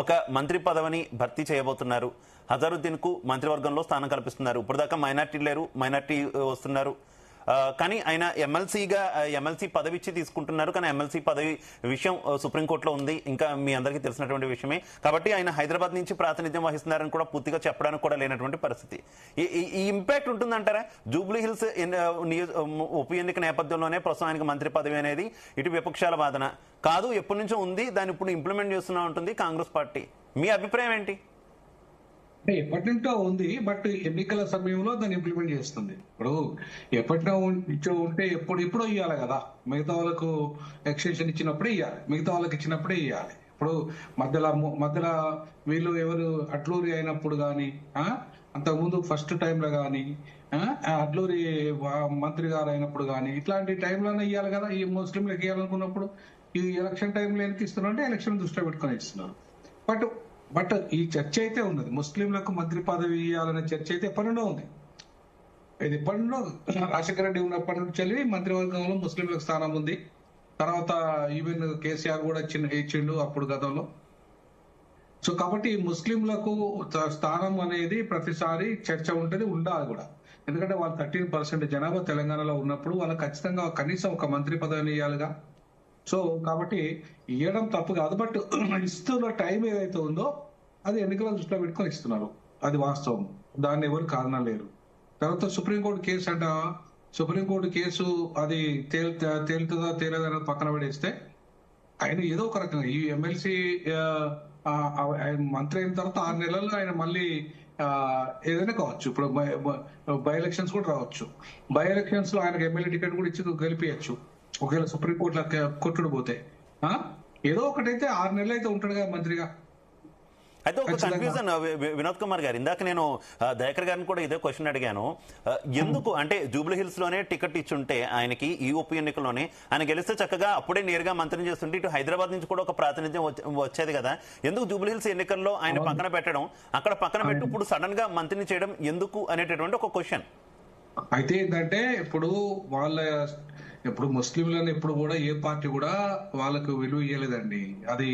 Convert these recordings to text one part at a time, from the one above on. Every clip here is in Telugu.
ఒక మంత్రి పదవిని భర్తీ చేయబోతున్నారు. అజరుద్దీన్ కు మంత్రివర్గంలో స్థానం కల్పిస్తున్నారు. ఇప్పటిదాకా మైనార్టీ లేరు, మైనార్టీ వస్తున్నారు. కానీ ఆయన ఎమ్మెల్సీ పదవి ఇచ్చి తీసుకుంటున్నారు. కానీ ఎమ్మెల్సీ పదవి విషయం సుప్రీంకోర్టులో ఉంది, ఇంకా మీ అందరికీ తెలిసినటువంటి విషయమే. కాబట్టి ఆయన హైదరాబాద్ నుంచి ప్రాతినిధ్యం వహిస్తున్నారని కూడా పూర్తిగా చెప్పడానికి కూడా లేనటువంటి పరిస్థితి. ఈ ఇంపాక్ట్ ఉంటుందంటారా? జూబ్లీ హిల్స్ ఉప ఎన్నిక నేపథ్యంలోనే ప్రస్తుతం ఆయనకు మంత్రి పదవి అనేది ఇటు విపక్షాల వాదన కాదు, ఎప్పటి నుంచో ఉంది, దాన్ని ఇప్పుడు ఇంప్లిమెంట్ చేస్తున్నా ఉంటుంది కాంగ్రెస్ పార్టీ. మీ అభిప్రాయం ఏంటి? అంటే ఎప్పటి నుంచో ఉంది, బట్ ఎన్నికల సమయంలో దాన్ని ఇంప్లిమెంట్ చేస్తుంది. ఇప్పుడు ఎప్పటి నుంచో ఉంటే ఎప్పుడో ఇవ్వాలి కదా. మిగతా వాళ్ళకు ఎక్స్టెన్షన్ ఇచ్చినప్పుడే ఇవ్వాలి, మిగతా వాళ్ళకి ఇచ్చినప్పుడే ఇవ్వాలి. ఇప్పుడు మధ్యలో వీళ్ళు ఎవరు అట్లూరి అయినప్పుడు కానీ, అంతకుముందు ఫస్ట్ టైంలో కానీ, అట్లూరి మంత్రి గారు అయినప్పుడు కానీ, ఇట్లాంటి టైంలోనే ఇవ్వాలి కదా. ఈ ముస్లింలకు ఇవ్వాలనుకున్నప్పుడు ఈ ఎలక్షన్ టైంలో ఎందుకు ఇస్తున్నారు అంటే ఎలక్షన్ దృష్టిలో పెట్టుకొని ఇస్తున్నారు. బట్ ఈ చర్చ అయితే ఉన్నది, ముస్లింలకు మంత్రి పదవి ఇవ్వాలనే చర్చ అయితే ఎప్పటి నుండో ఉంది. ఇది ఎప్పటి నుండో రాజశేఖర రెడ్డి ఉన్నప్పటి నుంచి వెళ్ళి మంత్రివర్గంలో ముస్లింలకు స్థానం ఉంది. తర్వాత ఈవెన్ కేసీఆర్ కూడా ఇచ్చిండు అప్పుడు గతంలో. సో కాబట్టి ముస్లింలకు స్థానం అనేది ప్రతిసారి చర్చ ఉంటుంది, ఉండాలి కూడా. ఎందుకంటే వాళ్ళు 13% జనాభా తెలంగాణలో ఉన్నప్పుడు వాళ్ళకి ఖచ్చితంగా కనీసం ఒక మంత్రి పదవిని ఇవ్వాలిగా. సో కాబట్టి ఇవ్వడం తప్పు కాదు, బట్ ఇస్తున్న టైం ఏదైతే ఉందో అది ఎన్నికల దృష్టిలో పెట్టుకొని ఇస్తున్నారు, అది వాస్తవం. దాన్ని ఎవరు కారణం లేరు. తర్వాత సుప్రీంకోర్టు కేసు అంట, సుప్రీంకోర్టు కేసు అది తేలుతుందా తేలేదా పక్కన పడేస్తే ఆయన ఏదో ఒక రకంగా ఈ ఎమ్మెల్సీ మంత్రి అయిన తర్వాత 6 నెలల్లో ఆయన మళ్ళీ ఏదైనా కావచ్చు. ఇప్పుడు బై ఎలక్షన్స్ కూడా రావచ్చు. బై ఎలక్షన్స్ లో ఆయనకు ఎమ్మెల్యే టికెట్ కూడా ఇచ్చి గెలిపించచ్చు ఒకవేళ సుప్రీంకోర్టులో కొట్టుడు పోతే. ఏదో ఒకటైతే 6 నెలలు అయితే ఉంటాడుగా మంత్రిగా. అయితే ఒక కన్ఫ్యూజన్ వినోద్ కుమార్ గారు, ఇందాక నేను దయాకర్ గారిని కూడా ఇదే క్వశ్చన్ అడిగాను. ఎందుకు అంటే జూబ్లీ హిల్స్ లోనే టికెట్ ఇచ్చుంటే ఆయనకి ఈ ఉప ఎన్నికల్లోనే ఆయన గెలిస్తే చక్కగా అప్పుడే నేరుగా మంత్రిని చేస్తుంటే ఇటు హైదరాబాద్ నుంచి కూడా ఒక ప్రాతినిధ్యం వచ్చేది కదా. ఎందుకు జూబ్లీ హిల్స్ ఎన్నికల్లో ఆయన పక్కన పెట్టడం, అక్కడ పక్కన పెట్టి ఇప్పుడు సడన్ గా మంత్రిని చేయడం ఎందుకు అనేటటువంటి ఒక క్వశ్చన్. అయితే ఏంటంటే ఇప్పుడు ముస్లింలను ఎప్పుడు కూడా ఏ పార్టీ కూడా వాళ్ళకు విలువ ఇవ్వలేదండి. అది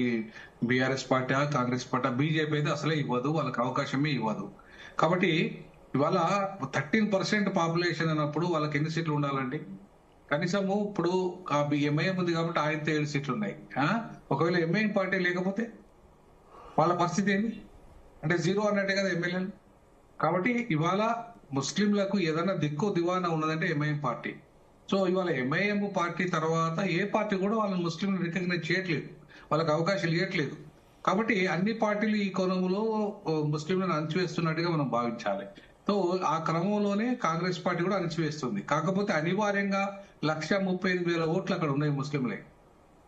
BRS party, Congress party, BJP అయితే అసలే ఇవ్వదు, వాళ్ళకి అవకాశమే ఇవ్వదు. కాబట్టి ఇవాళ 13% పాపులేషన్ అన్నప్పుడు వాళ్ళకి ఎన్ని సీట్లు ఉండాలండి? కనీసము ఇప్పుడు ఎంఐఎం ఉంది కాబట్టి ఆయనతో 7 సీట్లు ఉన్నాయి. ఒకవేళ ఎంఐఎం పార్టీ లేకపోతే వాళ్ళ పరిస్థితి ఏంటి? అంటే 0 అన్నట్టే కదా ఎమ్మెల్యేలు. కాబట్టి ఇవాళ ముస్లింలకు ఏదైనా దివానా ఉన్నదంటే ఎంఐఎం పార్టీ. సో ఇవాళ ఎంఐఎం పార్టీ తర్వాత ఏ పార్టీ కూడా వాళ్ళని ముస్లింలు రికగ్నైజ్ చేయట్లేదు, వాళ్ళకి అవకాశాలు ఇవ్వట్లేదు. కాబట్టి అన్ని పార్టీలు ఈ కోణంలో ముస్లింలను అణచివేస్తున్నట్టుగా మనం భావించాలి. సో ఆ క్రమంలోనే కాంగ్రెస్ పార్టీ కూడా అణచివేస్తుంది. కాకపోతే అనివార్యంగా 1,35,000 ఓట్లు అక్కడ ఉన్నాయి ముస్లింలే.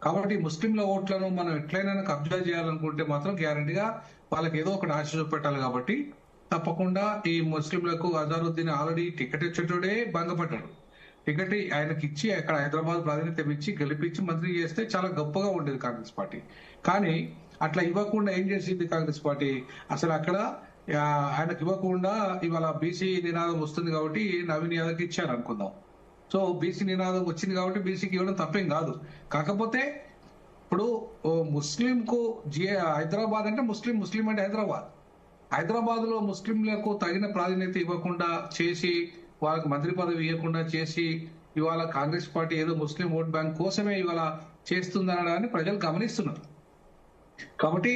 కాబట్టి ముస్లింల ఓట్లను మనం ఎట్లయినా కబ్జా చేయాలనుకుంటే మాత్రం గ్యారంటీగా వాళ్ళకి ఏదో ఒకటి ఆశ చూపెట్టాలి. కాబట్టి తప్పకుండా ఈ ముస్లింలకు అజరుద్దీన్ ఆల్రెడీ టికెట్ ఇచ్చేటోడే భంగపడ్డాడు. టికెట్ ఆయనకి ఇచ్చి అక్కడ హైదరాబాద్ ప్రాతినిధ్యం ఇచ్చి గెలిపించి మంత్రి చేస్తే చాలా గొప్పగా ఉండేది కాంగ్రెస్ పార్టీ. కానీ అట్లా ఇవ్వకుండా ఏం చేసింది కాంగ్రెస్ పార్టీ? అసలు అక్కడ ఆయనకు ఇవ్వకుండా ఇవాళ బీసీ నినాదం వస్తుంది కాబట్టి నవీన్ యాదవ్కి ఇచ్చారు అనుకుందాం. సో బీసీ నినాదం వచ్చింది కాబట్టి బీసీకి ఇవ్వడం తప్పేం కాదు. కాకపోతే ఇప్పుడు ముస్లింకు హైదరాబాద్ అంటే ముస్లిం అంటే హైదరాబాద్ లో ముస్లింలకు తగిన ప్రాధాన్యత ఇవ్వకుండా చేసి, వాళ్ళకి మంత్రి పదవి ఇవ్వకుండా చేసి, ఇవాళ కాంగ్రెస్ పార్టీ ఏదో ముస్లిం ఓట్ బ్యాంక్ కోసమే ఇవాళ చేస్తుందనడాన్ని ప్రజలు గమనిస్తున్నారు. కాబట్టి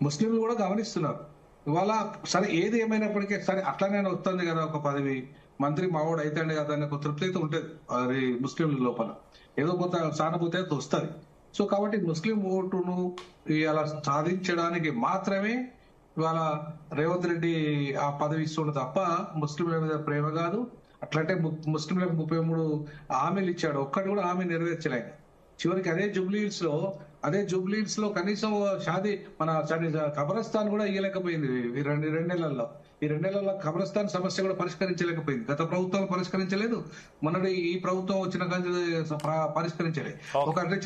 ముస్లింలు కూడా గమనిస్తున్నారు. ఇవాళ సరే ఏది ఏమైనప్పటికీ సరే అట్లానే వస్తుంది కదా ఒక పదవి, మంత్రి మావాడు అయితాండి కదా అనే ఒక తృప్తి అయితే ఉంటుంది అది ముస్లింల లోపల, ఏదో కొంత సానుభూతి అయితే వస్తుంది. సో కాబట్టి ముస్లిం ఓటును ఇలా సాధించడానికి మాత్రమే ఇవాళ రేవంత్ రెడ్డి ఆ పదవి ఇస్తుండే తప్ప ముస్లింల మీద ప్రేమ కాదు. అట్లంటే ముస్లింలకు 33 హామీలు ఇచ్చాడు, ఒక్కటి కూడా హామీ నెరవేర్చలేక చివరికి అదే జూబ్లీహిల్స్ లో కనీసం కబ్రస్థాన్ కూడా ఇవ్వలేకపోయింది ఈ 2 నెలల్లో. ఈ 2 నెలల్లో కబ్రస్థాన్ సమస్య కూడా పరిష్కరించలేకపోయింది. గత ప్రభుత్వం పరిష్కరించలేదు, మొన్నటి ఈ ప్రభుత్వం వచ్చిన పరిష్కరించలేదు. అంటే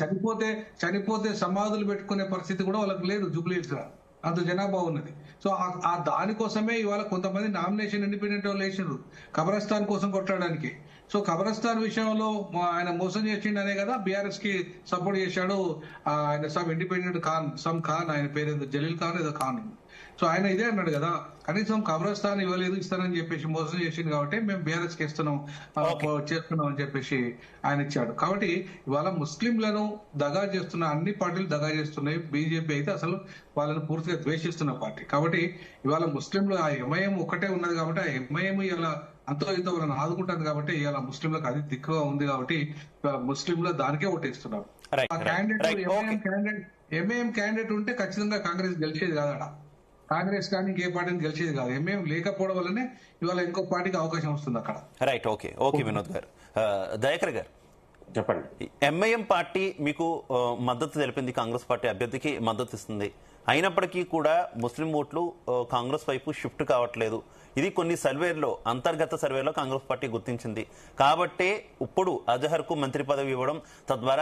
చనిపోతే సమాధులు పెట్టుకునే పరిస్థితి కూడా వాళ్ళకి లేదు జూబ్లీహిల్స్ లో, అంత జనాభా ఉన్నది. సో ఆ దానికోసమే ఇవాళ కొంతమంది నామినేషన్ ఇండిపెండెంట్ వాళ్ళు వేసిండ్రు కబ్రస్థాన్ కోసం కొట్టడానికి. సో ఖబరస్థాన్ విషయంలో ఆయన మోసం చేసిండనే కదా బీఆర్ఎస్ కి సపోర్ట్ చేశాడు. ఆయన సమ్ ఇండిపెండెంట్ ఖాన్ ఆయన పేరు జలీల్ ఖాన్ ఏదో ఖాన్. సో ఆయన ఇదే అన్నాడు కదా, కనీసం ఖబరస్థాన్ ఇవ్వలేదు ఇస్తానని చెప్పేసి మోసం చేసింది కాబట్టి మేము బీఆర్ఎస్ కి ఇస్తున్నాం చేస్తున్నాం అని చెప్పేసి ఆయన ఇచ్చాడు. కాబట్టి ఇవాళ ముస్లింలను దగా చేస్తున్న అన్ని పార్టీలు దగా చేస్తున్నాయి. బీజేపీ అయితే అసలు వాళ్ళని పూర్తిగా ద్వేషిస్తున్న పార్టీ. కాబట్టి ఇవాళ ముస్లింలు ఆ ఎంఐఎం ఒకటే ఉన్నది కాబట్టి ఆ ఎంఐఎం ఇలా అంతో ఇంతో వాళ్ళని ఆదుకుంటుంది కాబట్టి ఇవాళ ముస్లింలకు అది దిక్కుగా ఉంది కాబట్టి ముస్లింలు దానికే ఓటేస్తున్నారు. ఆ క్యాండిడేట్ ఎంఐఎం క్యాండిడేట్ ఉంటే ఖచ్చితంగా కాంగ్రెస్ గెలిచేది కాదట. కాంగ్రెస్ కానీ ఇంకే పార్టీని గెలిచేది కాదు. ఎంఐఎం లేకపోవడం వల్లనే ఇవాళ ఇంకో పార్టీకి అవకాశం వస్తుంది అక్కడ. రైట్. ఓకే ఓకే వినోద్ గారు. దయాకర్ గారు చెప్పండి. ఎంఐఎం పార్టీ మీకు మద్దతు తెలిపింది, కాంగ్రెస్ పార్టీ అభ్యర్థికి మద్దతు ఇస్తుంది. అయినప్పటికీ కూడా ముస్లిం ఓట్లు కాంగ్రెస్ వైపు షిఫ్ట్ కావట్లేదు. ఇది కొన్ని సర్వేల్లో, అంతర్గత సర్వేలో కాంగ్రెస్ పార్టీ గుర్తించింది. కాబట్టే ఇప్పుడు అజహర్ కు మంత్రి పదవి ఇవ్వడం, తద్వారా